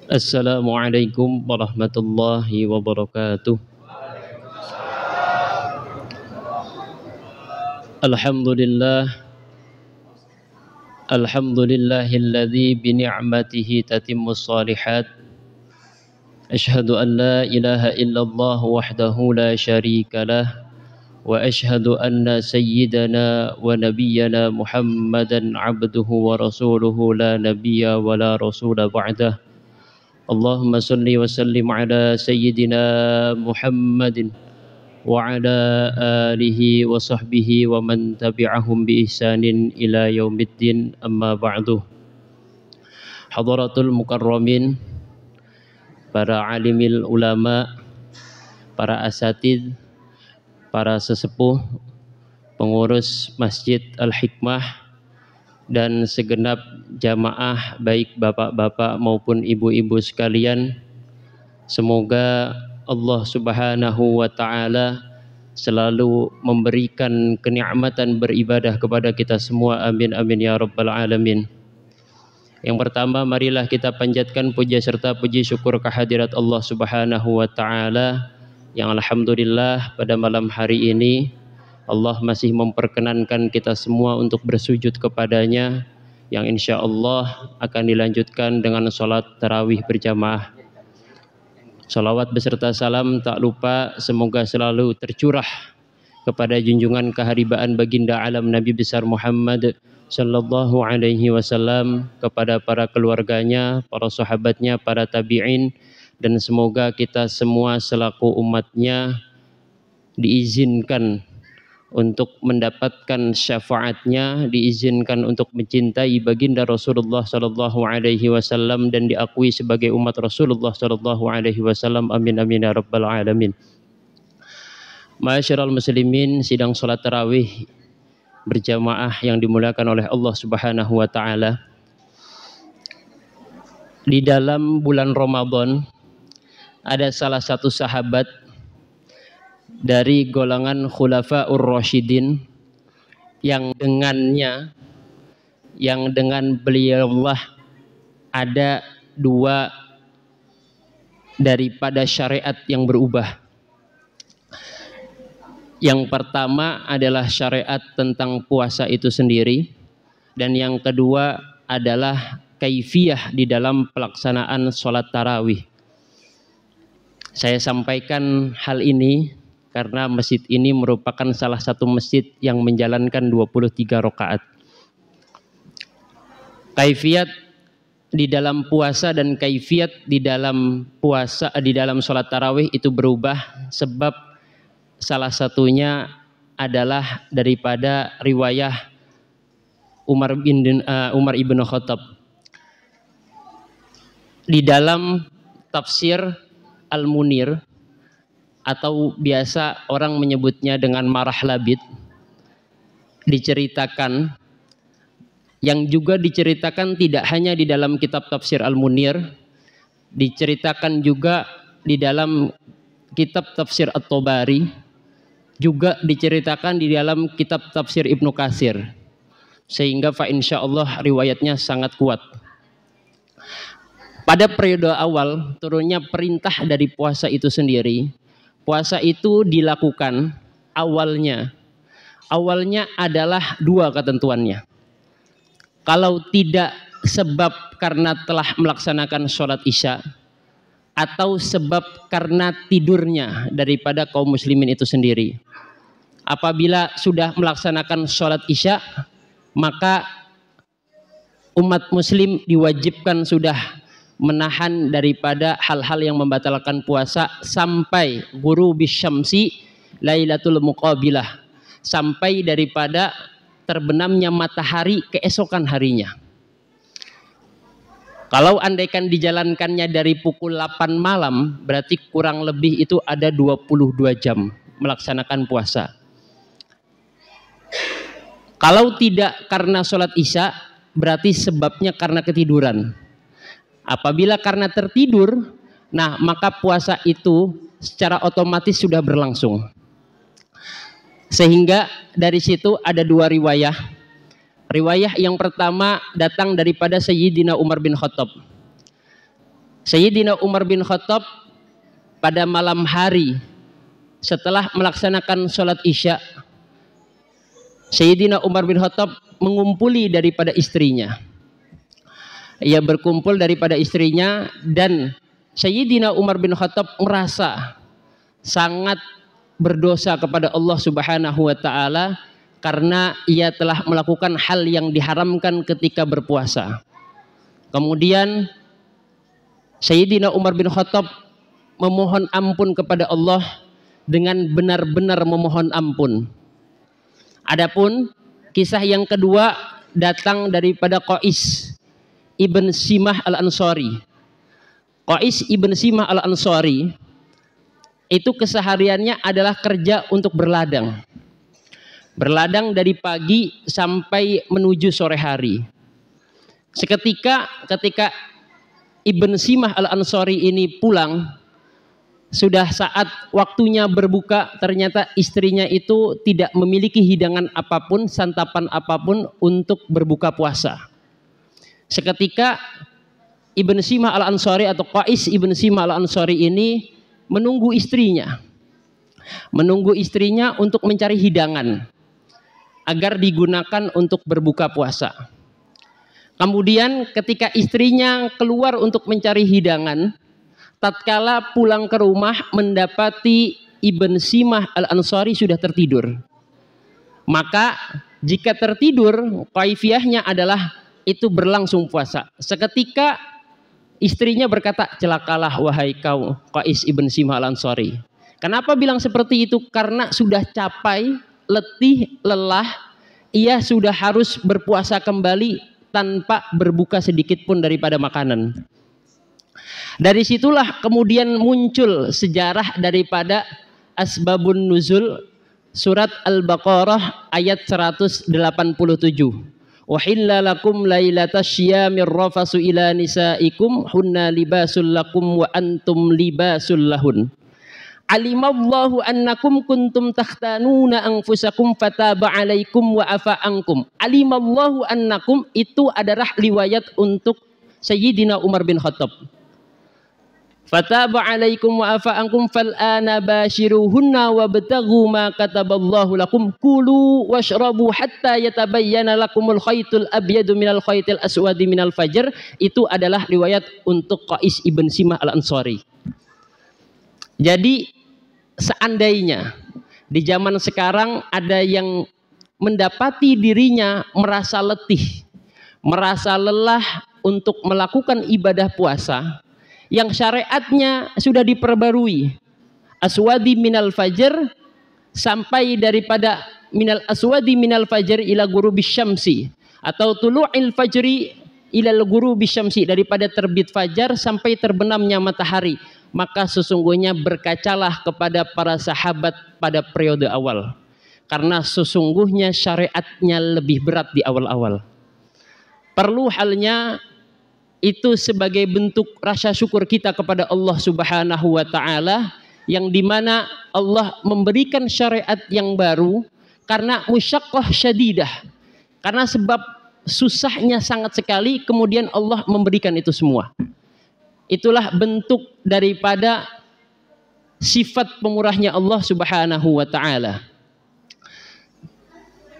Assalamualaikum warahmatullahi wabarakatuh. Alhamdulillah, alhamdulillahilladzi bi ni'matihi tatimmus shalihat. Asyhadu an la ilaha illallah wahdahu la syarika lah wa asyhadu anna sayyidana wa nabiyyana Muhammadan abduhu wa rasuluhu la nabiyya wa la rasula ba'dah. Allahumma salli wa sallim ala sayyidina Muhammadin wa ala alihi wa sahbihi wa man tabi'ahum bi ihsanin ila yaumiddin, amma ba'du. Hadaratul mukarramin, para alimil ulama, para asatid, para sesepuh, pengurus Masjid Al-Hikmah, dan segenap jamaah baik bapak-bapak maupun ibu-ibu sekalian, semoga Allah Subhanahu wa taala selalu memberikan kenikmatan beribadah kepada kita semua, amin amin ya rabbal alamin. Yang pertama, marilah kita panjatkan puja serta puji syukur kehadirat Allah Subhanahu wa taala yang alhamdulillah pada malam hari ini Allah masih memperkenankan kita semua untuk bersujud kepadanya, yang insya Allah akan dilanjutkan dengan sholat tarawih berjamaah. Salawat beserta salam tak lupa semoga selalu tercurah kepada junjungan keharibaan baginda alam Nabi besar Muhammad sallallahu alaihi wasallam, kepada para keluarganya, para sahabatnya, para tabi'in, dan semoga kita semua selaku umatnya diizinkan untuk mendapatkan syafaatnya, diizinkan untuk mencintai baginda Rasulullah sallallahu alaihi wasallam dan diakui sebagai umat Rasulullah sallallahu alaihi wasallam, amin amin ya rabbal alamin. Ma'asyiral muslimin, sidang salat tarawih berjamaah yang dimuliakan oleh Allah Subhanahu wa taala. Di dalam bulan Ramadan ada salah satu sahabat dari golongan Khulafaur Rasyidin yang dengan beliaulah ada dua daripada syariat yang berubah. Yang pertama adalah syariat tentang puasa itu sendiri, dan yang kedua adalah kaifiyah di dalam pelaksanaan sholat tarawih. Saya sampaikan hal ini karena masjid ini merupakan salah satu masjid yang menjalankan 23 rakaat. Kaifiyat di dalam puasa dan kaifiyat di dalam sholat tarawih itu berubah, sebab salah satunya adalah daripada riwayah Umar ibn Khattab. Di dalam tafsir Al-Munir, atau biasa orang menyebutnya dengan Marah Labid, diceritakan, yang juga diceritakan tidak hanya di dalam kitab tafsir Al-Munir, diceritakan juga di dalam kitab tafsir At-Tabari, juga diceritakan di dalam kitab tafsir Ibnu Katsir, sehingga fa insyaallah riwayatnya sangat kuat. Pada periode awal turunnya perintah dari puasa itu sendiri, puasa itu dilakukan awalnya adalah dua ketentuannya. Kalau tidak sebab karena telah melaksanakan sholat isya, atau sebab karena tidurnya daripada kaum muslimin itu sendiri. Apabila sudah melaksanakan sholat isya, maka umat muslim diwajibkan sudah menahan daripada hal-hal yang membatalkan puasa sampai ghurubis syamsi lailatul muqabilah, sampai daripada terbenamnya matahari keesokan harinya. Kalau andaikan dijalankannya dari pukul 8 malam, berarti kurang lebih itu ada 22 jam melaksanakan puasa. Kalau tidak karena sholat isya, berarti sebabnya karena ketiduran. Apabila karena tertidur, nah maka puasa itu secara otomatis sudah berlangsung. Sehingga dari situ ada dua riwayah. Riwayah yang pertama datang daripada Sayyidina Umar bin Khattab. Sayyidina Umar bin Khattab pada malam hari setelah melaksanakan sholat Isya, Sayyidina Umar bin Khattab mengumpuli daripada istrinya. Ia berkumpul daripada istrinya, dan Sayyidina Umar bin Khattab merasa sangat berdosa kepada Allah Subhanahu wa taala karena ia telah melakukan hal yang diharamkan ketika berpuasa. Kemudian Sayyidina Umar bin Khattab memohon ampun kepada Allah dengan benar-benar memohon ampun. Adapun kisah yang kedua datang daripada Qais ibn Simah al-Ansari. Qais ibn Simah al-Ansari itu kesehariannya adalah kerja untuk berladang. Berladang dari pagi sampai menuju sore hari. Seketika ketika Ibn Simah al-Ansari ini pulang, sudah saat waktunya berbuka, ternyata istrinya itu tidak memiliki hidangan apapun, santapan apapun untuk berbuka puasa. Seketika Ibn Simah al-Ansari atau Qais Ibn Simah al-Ansari ini menunggu istrinya untuk mencari hidangan agar digunakan untuk berbuka puasa. Kemudian ketika istrinya keluar untuk mencari hidangan, tatkala pulang ke rumah mendapati Ibn Simah al-Ansari sudah tertidur. Maka jika tertidur, kaifiahnya adalah itu berlangsung puasa. Seketika istrinya berkata, celakalah wahai kau Qais ibn Simah al-Ansari. Kenapa bilang seperti itu? Karena sudah capai, letih, lelah, ia sudah harus berpuasa kembali tanpa berbuka sedikit pun daripada makanan. Dari situlah kemudian muncul sejarah daripada asbabun nuzul surat Al-Baqarah ayat 187. Uhilla lakum lailatas syiyamir rafasu ila nisaikum hunna libasul lakum wa antum libasul lahun. Alimallahu annakum kuntum takhtanuna anfusakum fataba alaikum wa afa ankum. Alimallahu annakum itu adalah riwayat untuk Sayyidina Umar bin Khattab. Fataba alaikum wa afa ankum fal'ana bashiruhunna wabtaghu ma kataballahu lakum kulu washrabu hatta yatabayyana lakumul khaytul abyadu minal khaytil aswadi minal fajr. Itu adalah riwayat untuk Qais ibn Simah al-Ansari. Jadi seandainya di zaman sekarang ada yang mendapati dirinya merasa letih, merasa lelah untuk melakukan ibadah puasa yang syariatnya sudah diperbarui, aswadi minal fajr, sampai daripada minal aswadi minal fajr ila ghurubis syamsi, atau tulu'il fajri ila ghurubis syamsi, daripada terbit fajar sampai terbenamnya matahari. Maka sesungguhnya berkacalah kepada para sahabat pada periode awal, karena sesungguhnya syariatnya lebih berat di awal-awal. Perlu halnya itu sebagai bentuk rasa syukur kita kepada Allah Subhanahu wa taala, yang dimana Allah memberikan syariat yang baru karena musyaqqah syadidah, karena sebab susahnya sangat sekali, kemudian Allah memberikan itu semua. Itulah bentuk daripada sifat pemurahnya Allah Subhanahu wa taala.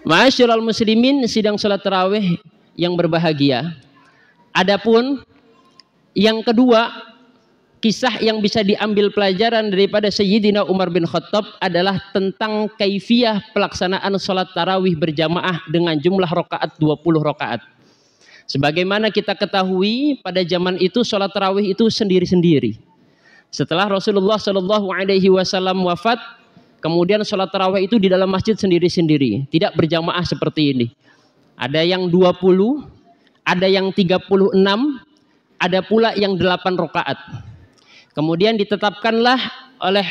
Ma'asyiral muslimin, sidang salat tarawih yang berbahagia. Adapun yang kedua, kisah yang bisa diambil pelajaran daripada Sayyidina Umar bin Khattab adalah tentang kaifiyah pelaksanaan sholat tarawih berjamaah dengan jumlah rakaat 20 rakaat. Sebagaimana kita ketahui pada zaman itu sholat tarawih itu sendiri-sendiri. Setelah Rasulullah Shallallahu Alaihi Wasallam wafat, kemudian sholat tarawih itu di dalam masjid sendiri-sendiri, tidak berjamaah seperti ini. Ada yang 20, ada yang 36, ada pula yang 8 rakaat. Kemudian ditetapkanlah oleh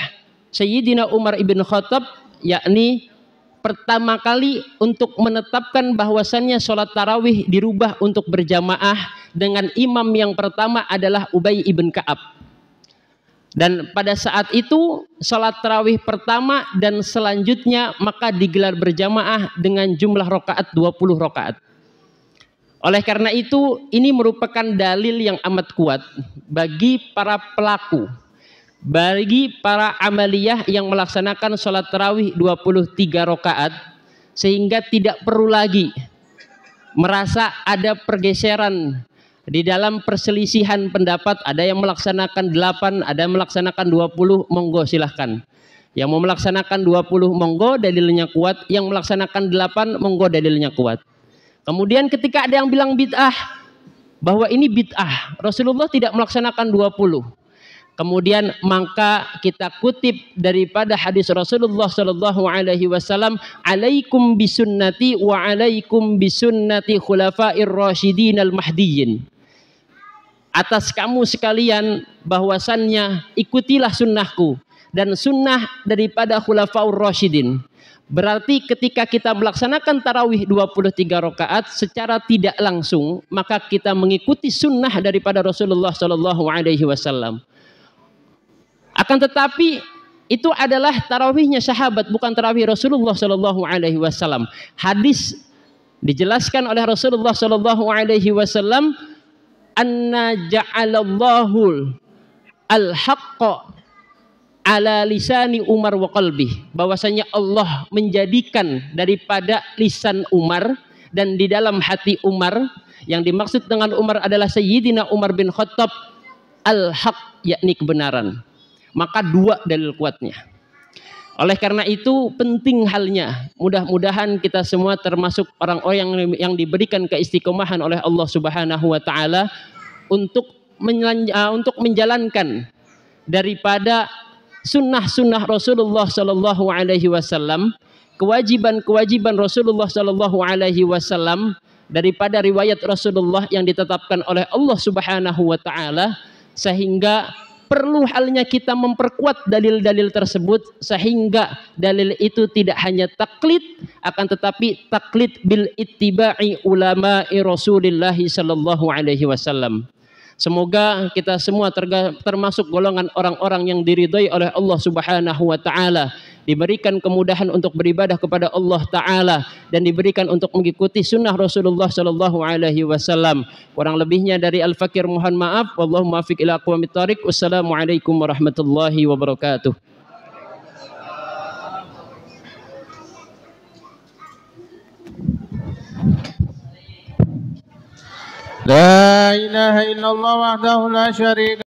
Sayyidina Umar ibn Khattab, yakni pertama kali untuk menetapkan bahwasannya sholat tarawih dirubah untuk berjamaah dengan imam yang pertama adalah Ubay ibn Ka'ab. Dan pada saat itu sholat tarawih pertama dan selanjutnya maka digelar berjamaah dengan jumlah rakaat 20 rakaat. Oleh karena itu, ini merupakan dalil yang amat kuat bagi para pelaku, bagi para amaliyah yang melaksanakan sholat tarawih 23 rakaat, sehingga tidak perlu lagi merasa ada pergeseran di dalam perselisihan pendapat. Ada yang melaksanakan 8, ada yang melaksanakan 20, monggo silahkan. Yang mau melaksanakan 20 monggo, dalilnya kuat. Yang melaksanakan 8 monggo, dalilnya kuat. Kemudian ketika ada yang bilang bid'ah, bahwa ini bid'ah, Rasulullah tidak melaksanakan 20. Kemudian maka kita kutip daripada hadis Rasulullah sallallahu alaihi wasallam, "Alaikum bisunnati wa alaikum bisunnati khulafair rasyidin al-mahdiyyin." Atas kamu sekalian bahwasannya ikutilah sunnahku dan sunnah daripada khulafaur rasyidin. Berarti ketika kita melaksanakan tarawih 23 rakaat secara tidak langsung, maka kita mengikuti sunnah daripada Rasulullah sallallahu alaihi wasallam. Akan tetapi itu adalah tarawihnya sahabat, bukan tarawih Rasulullah sallallahu alaihi wasallam. Hadis dijelaskan oleh Rasulullah sallallahu alaihi wasallam, "Anna ja'alallahu al-haqqa ala lisani Umar wa qalbi," bahwasanya Allah menjadikan daripada lisan Umar dan di dalam hati Umar, yang dimaksud dengan Umar adalah Sayyidina Umar bin Khattab, al-haq, yakni kebenaran. Maka dua dalil kuatnya. Oleh karena itu penting halnya, mudah-mudahan kita semua termasuk orang-orang yang diberikan keistiqomahan oleh Allah Subhanahu wa taala untuk menjalankan daripada sunnah-sunnah Rasulullah sallallahu alaihi wasallam, kewajiban-kewajiban Rasulullah sallallahu alaihi wasallam daripada riwayat Rasulullah yang ditetapkan oleh Allah Subhanahu wa taala, sehingga perlu halnya kita memperkuat dalil-dalil tersebut, sehingga dalil itu tidak hanya taklid, akan tetapi taklid bil ittiba'i ulama'i Rasulillah sallallahu alaihi wasallam. Semoga kita semua termasuk golongan orang-orang yang diridhai oleh Allah Subhanahu wa taala, diberikan kemudahan untuk beribadah kepada Allah taala dan diberikan untuk mengikuti sunnah Rasulullah sallallahu alaihi wasallam. Kurang lebihnya dari Al-Fakir mohon maaf. Wallahu muwaffiq ila aqwamit thariq. Wassalamualaikum warahmatullahi wabarakatuh. La ilaha illallah wahdahu la syarika